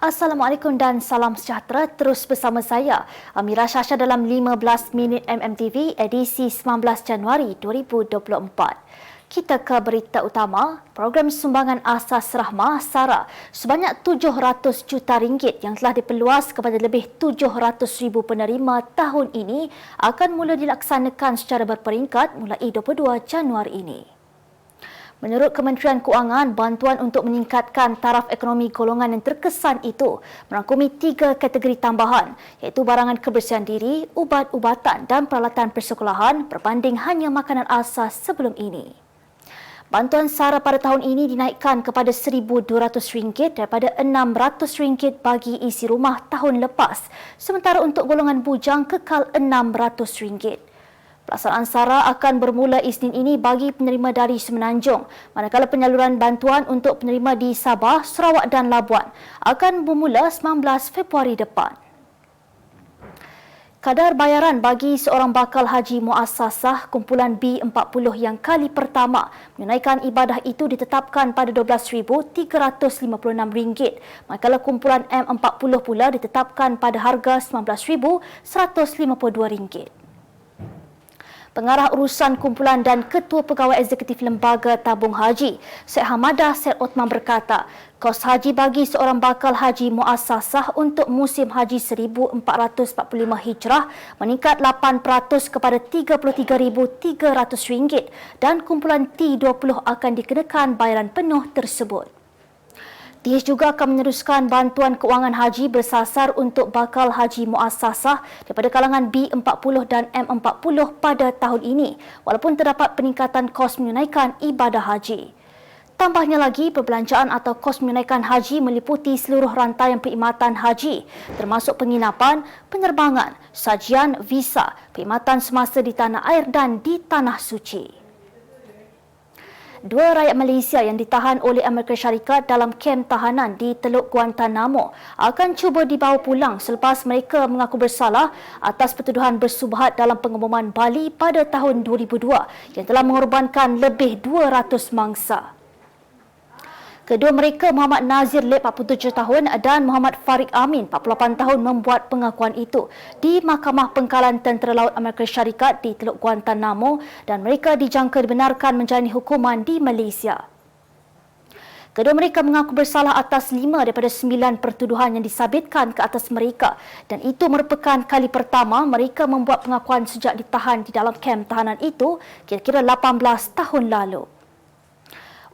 Assalamualaikum dan salam sejahtera. Terus bersama saya, Amira Syasha dalam 15 minit MMTV edisi 19 Januari 2024. Kita ke berita utama. Program sumbangan asas rahmah SARA sebanyak 700 juta ringgit yang telah diperluas kepada lebih 700,000 penerima tahun ini akan mula dilaksanakan secara berperingkat mulai 22 Januari ini. Menurut Kementerian Kewangan, bantuan untuk meningkatkan taraf ekonomi golongan yang terkesan itu merangkumi 3 kategori tambahan, iaitu barangan kebersihan diri, ubat-ubatan dan peralatan persekolahan berbanding hanya makanan asas sebelum ini. Bantuan SARA pada tahun ini dinaikkan kepada RM1,200 daripada RM600 bagi isi rumah tahun lepas, sementara untuk golongan bujang kekal RM600. Pelaksanaan SARA akan bermula Isnin ini bagi penerima dari Semenanjung, manakala penyaluran bantuan untuk penerima di Sabah, Sarawak dan Labuan akan bermula 19 Februari depan. Kadar bayaran bagi seorang bakal haji muassasah kumpulan B40 yang kali pertama menunaikan ibadah itu ditetapkan pada RM12,356, manakala kumpulan M40 pula ditetapkan pada harga RM19,152. Pengarah urusan kumpulan dan Ketua Pegawai Eksekutif Lembaga Tabung Haji, Syed Hamadah Syed Othman berkata, kos haji bagi seorang bakal haji muassasah untuk musim haji 1445 Hijrah meningkat 8% kepada RM33,300 dan kumpulan T20 akan dikenakan bayaran penuh tersebut. TIS juga akan meneruskan bantuan kewangan haji bersasar untuk bakal haji muassasah daripada kalangan B40 dan M40 pada tahun ini, walaupun terdapat peningkatan kos menunaikan ibadah haji. Tambahnya lagi, perbelanjaan atau kos menunaikan haji meliputi seluruh rantaian perkhidmatan haji, termasuk penginapan, penerbangan, sajian, visa, perkhidmatan semasa di tanah air dan di tanah suci. 2 rakyat Malaysia yang ditahan oleh Amerika Syarikat dalam kem tahanan di Teluk Guantanamo akan cuba dibawa pulang selepas mereka mengaku bersalah atas pertuduhan bersubhat dalam pengumuman Bali pada tahun 2002 yang telah mengorbankan lebih 200 mangsa. Kedua mereka, Muhammad Nazir Lep 47 tahun dan Muhammad Farid Amin 48 tahun membuat pengakuan itu di Mahkamah Pengkalan Tentera Laut Amerika Syarikat di Teluk Guantanamo dan mereka dijangka dibenarkan menjalani hukuman di Malaysia. Kedua mereka mengaku bersalah atas 5 daripada 9 pertuduhan yang disabitkan ke atas mereka dan itu merupakan kali pertama mereka membuat pengakuan sejak ditahan di dalam kem tahanan itu kira-kira 18 tahun lalu.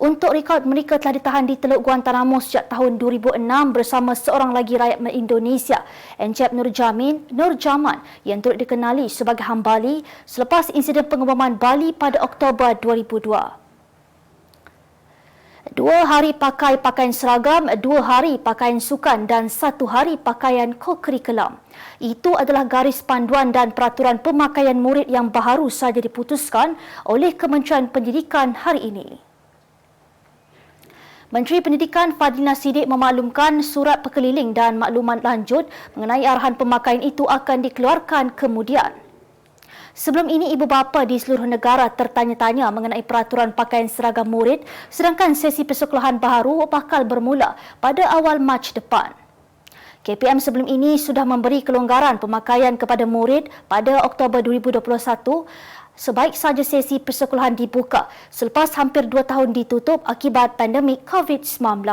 Untuk rekod, mereka telah ditahan di Teluk Guantanamo sejak tahun 2006 bersama seorang lagi rakyat Indonesia, Encep Nur Jaman yang turut dikenali sebagai Hambali selepas insiden pengeboman Bali pada Oktober 2002. 2 hari pakai pakaian seragam, 2 hari pakaian sukan dan 1 hari pakaian co-curriculum. Itu adalah garis panduan dan peraturan pemakaian murid yang baru saja diputuskan oleh Kementerian Pendidikan hari ini. Menteri Pendidikan Fadlina Siddiq memaklumkan surat perkeliling dan maklumat lanjut mengenai arahan pemakaian itu akan dikeluarkan kemudian. Sebelum ini, ibu bapa di seluruh negara tertanya-tanya mengenai peraturan pakaian seragam murid sedangkan sesi persekolahan baharu bakal bermula pada awal Mac depan. KPM sebelum ini sudah memberi kelonggaran pemakaian kepada murid pada Oktober 2021 sebaik saja sesi persekolahan dibuka selepas hampir 2 tahun ditutup akibat pandemik COVID-19.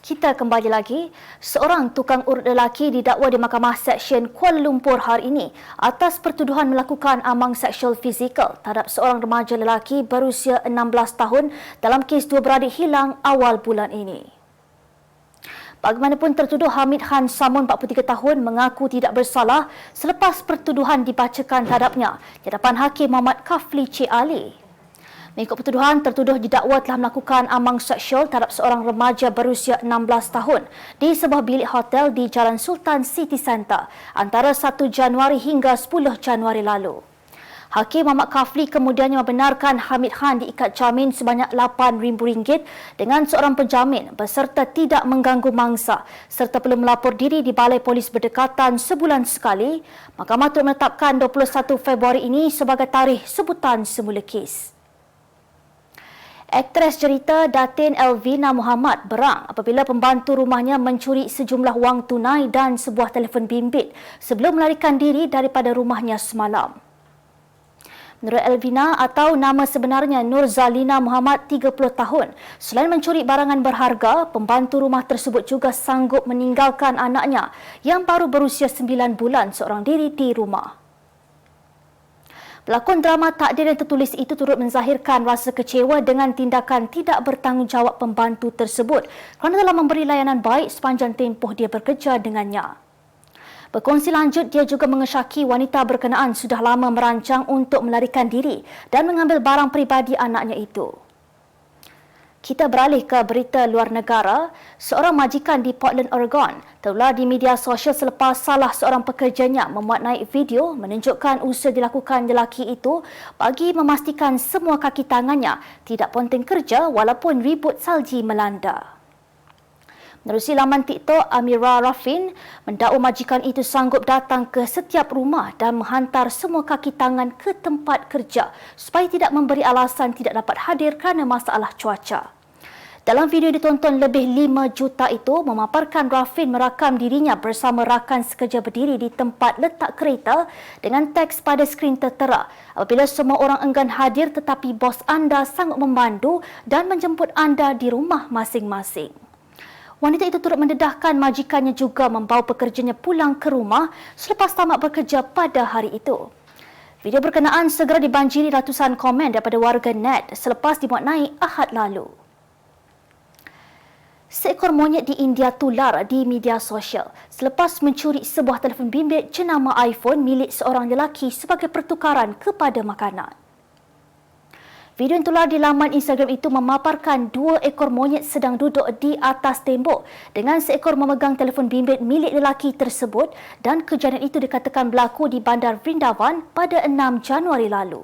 Kita kembali lagi. Seorang tukang urut lelaki didakwa di Mahkamah Seksyen Kuala Lumpur hari ini atas pertuduhan melakukan amang seksual fizikal terhadap seorang remaja lelaki berusia 16 tahun dalam kes 2 beradik hilang awal bulan ini. Bagaimanapun, tertuduh Hamid Khan Samun 43 tahun mengaku tidak bersalah selepas pertuduhan dibacakan terhadapnya di hadapan Hakim Muhammad Kafli Cik Ali. Mengikut pertuduhan, tertuduh didakwa telah melakukan amang seksual terhadap seorang remaja berusia 16 tahun di sebuah bilik hotel di Jalan Sultan City Centre antara 1 Januari hingga 10 Januari lalu. Hakim Muhammad Kafli kemudiannya membenarkan Hamid Khan diikat jamin sebanyak RM8,000 dengan seorang penjamin beserta tidak mengganggu mangsa serta perlu melapor diri di Balai Polis berdekatan sebulan sekali. Mahkamah turut menetapkan 21 Februari ini sebagai tarikh sebutan semula kes. Aktris cerita Datin Elvina Muhammad berang apabila pembantu rumahnya mencuri sejumlah wang tunai dan sebuah telefon bimbit sebelum melarikan diri daripada rumahnya semalam. Menurut Elvina atau nama sebenarnya Nur Zalina Muhammad 30 tahun, selain mencuri barangan berharga, pembantu rumah tersebut juga sanggup meninggalkan anaknya yang baru berusia 9 bulan seorang diri di rumah. Pelakon drama Takdir yang Tertulis itu turut menzahirkan rasa kecewa dengan tindakan tidak bertanggungjawab pembantu tersebut kerana telah memberi layanan baik sepanjang tempoh dia bekerja dengannya. Berkongsi lanjut, dia juga mengesyaki wanita berkenaan sudah lama merancang untuk melarikan diri dan mengambil barang peribadi anaknya itu. Kita beralih ke berita luar negara. Seorang majikan di Portland, Oregon terular di media sosial selepas salah seorang pekerjanya memuat naik video menunjukkan usaha dilakukan lelaki itu bagi memastikan semua kaki tangannya tidak ponteng kerja walaupun ribut salji melanda. Menerusi laman TikTok, Amira Rafin mendakwa majikan itu sanggup datang ke setiap rumah dan menghantar semua kaki tangan ke tempat kerja supaya tidak memberi alasan tidak dapat hadir kerana masalah cuaca. Dalam video ditonton lebih 5 juta itu memaparkan Rafin merakam dirinya bersama rakan sekerja berdiri di tempat letak kereta dengan teks pada skrin tertera apabila semua orang enggan hadir tetapi bos anda sanggup membantu dan menjemput anda di rumah masing-masing. Wanita itu turut mendedahkan majikannya juga membawa pekerjanya pulang ke rumah selepas tamat bekerja pada hari itu. Video berkenaan segera dibanjiri ratusan komen daripada warga net selepas dimuat naik Ahad lalu. Seekor monyet di India tular di media sosial selepas mencuri sebuah telefon bimbit jenama iPhone milik seorang lelaki sebagai pertukaran kepada makanan. Video yang tular di laman Instagram itu memaparkan 2 ekor monyet sedang duduk di atas tembok dengan seekor memegang telefon bimbit milik lelaki tersebut dan kejadian itu dikatakan berlaku di Bandar Vrindavan pada 6 Januari lalu.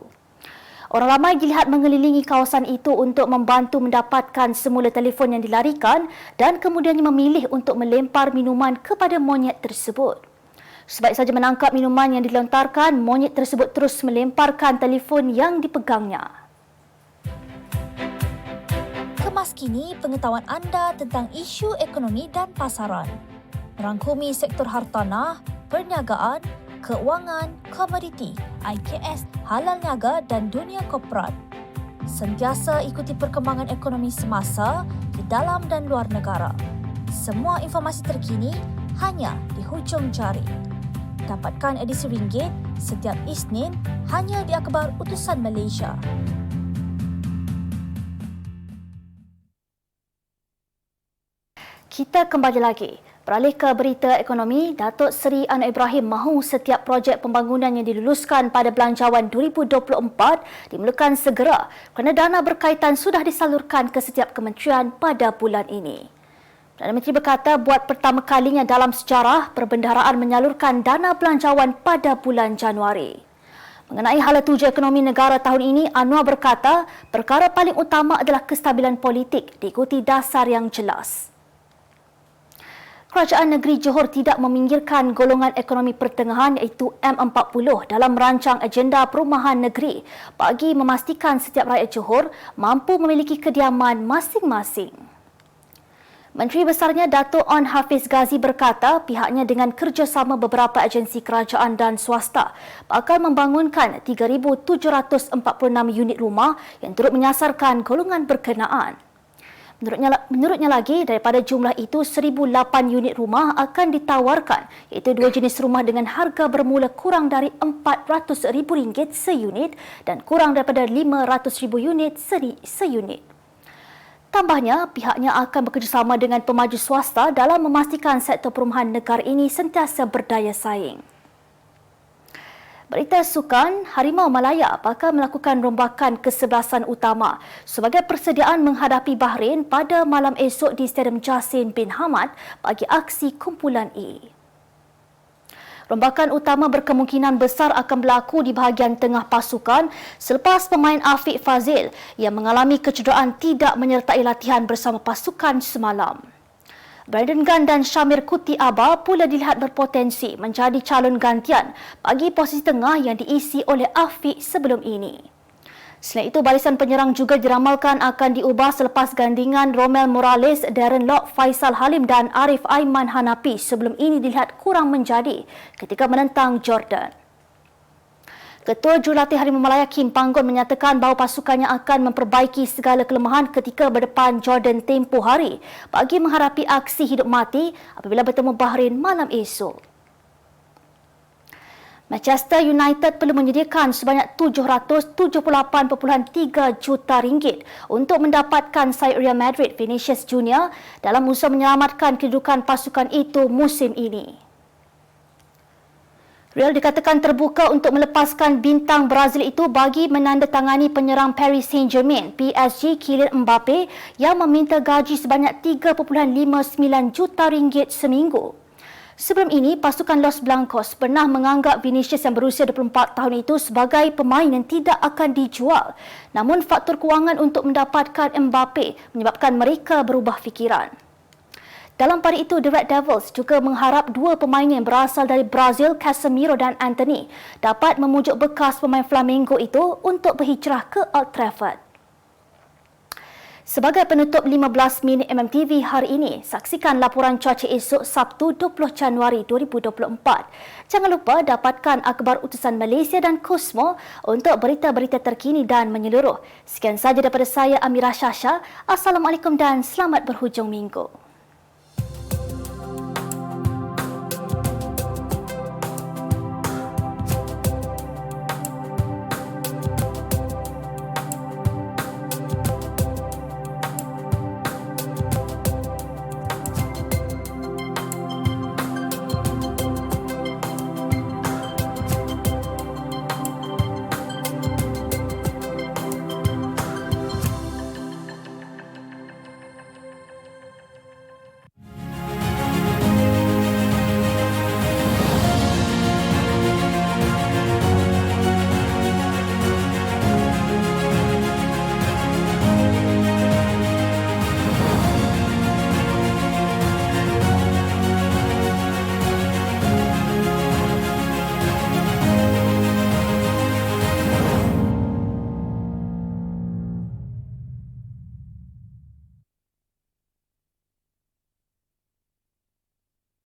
Orang ramai dilihat mengelilingi kawasan itu untuk membantu mendapatkan semula telefon yang dilarikan dan kemudiannya memilih untuk melempar minuman kepada monyet tersebut. Sebaik saja menangkap minuman yang dilontarkan, monyet tersebut terus melemparkan telefon yang dipegangnya. Kemas kini pengetahuan anda tentang isu ekonomi dan pasaran. Merangkumi sektor hartanah, perniagaan, keuangan, komoditi, IKS, halal niaga dan dunia korporat. Sentiasa ikuti perkembangan ekonomi semasa di dalam dan luar negara. Semua informasi terkini hanya di hujung jari. Dapatkan edisi ringgit setiap Isnin hanya di Akhbar Utusan Malaysia. Kita kembali lagi. Beralih ke berita ekonomi, Datuk Seri Anwar Ibrahim mahu setiap projek pembangunan yang diluluskan pada Belanjawan 2024 dimulakan segera kerana dana berkaitan sudah disalurkan ke setiap kementerian pada bulan ini. Perdana Menteri berkata buat pertama kalinya dalam sejarah perbendaharaan menyalurkan dana belanjawan pada bulan Januari. Mengenai hala tuju ekonomi negara tahun ini, Anwar berkata perkara paling utama adalah kestabilan politik diikuti dasar yang jelas. Kerajaan Negeri Johor tidak meminggirkan golongan ekonomi pertengahan iaitu M40 dalam merancang agenda perumahan negeri bagi memastikan setiap rakyat Johor mampu memiliki kediaman masing-masing. Menteri Besarnya Dato' On Hafiz Ghazi berkata pihaknya dengan kerjasama beberapa agensi kerajaan dan swasta bakal membangunkan 3,746 unit rumah yang turut menyasarkan golongan berkenaan. Menurutnya lagi, daripada jumlah itu, 1,008 unit rumah akan ditawarkan iaitu 2 jenis rumah dengan harga bermula kurang dari RM400,000 seunit dan kurang daripada RM500,000 seunit. Tambahnya, pihaknya akan bekerjasama dengan pemaju swasta dalam memastikan sektor perumahan negara ini sentiasa berdaya saing. Berita sukan, Harimau Malaya bakal melakukan rombakan ke-11 utama sebagai persediaan menghadapi Bahrain pada malam esok di Stadium Jassin bin Hamad bagi aksi kumpulan E. Rombakan utama berkemungkinan besar akan berlaku di bahagian tengah pasukan selepas pemain Afiq Fazil yang mengalami kecederaan tidak menyertai latihan bersama pasukan semalam. Brandon Gunn dan Syamir Kuti Aba pula dilihat berpotensi menjadi calon gantian bagi posisi tengah yang diisi oleh Afiq sebelum ini. Selain itu, barisan penyerang juga diramalkan akan diubah selepas gandingan Romel Morales, Darren Lock, Faisal Halim dan Arif Aiman Hanapi sebelum ini dilihat kurang menjadi ketika menentang Jordan. Ketua Jurulatih Harimau Malaya Kim Panggon menyatakan bahawa pasukannya akan memperbaiki segala kelemahan ketika berdepan Jordan tempoh hari bagi menghadapi aksi hidup mati apabila bertemu Bahrain malam esok. Manchester United perlu menyediakan sebanyak RM778.3 juta untuk mendapatkan saing Real Madrid Vinicius Junior dalam usaha menyelamatkan kedudukan pasukan itu musim ini. Real dikatakan terbuka untuk melepaskan bintang Brazil itu bagi menandatangani penyerang Paris Saint-Germain PSG Kylian Mbappe yang meminta gaji sebanyak RM3.59 juta seminggu. Sebelum ini, pasukan Los Blancos pernah menganggap Vinicius yang berusia 24 tahun itu sebagai pemain yang tidak akan dijual. Namun faktor kewangan untuk mendapatkan Mbappe menyebabkan mereka berubah fikiran. Dalam pada itu, The Red Devils juga mengharap dua pemain yang berasal dari Brazil, Casemiro dan Antony, dapat memujuk bekas pemain Flamengo itu untuk berhijrah ke Old Trafford. Sebagai penutup 15 minit MMTV hari ini, saksikan laporan cuaca esok Sabtu 20 Januari 2024. Jangan lupa dapatkan akhbar utusan Malaysia dan Kosmo untuk berita-berita terkini dan menyeluruh. Sekian sahaja daripada saya, Amira Shasha. Assalamualaikum dan selamat berhujung minggu.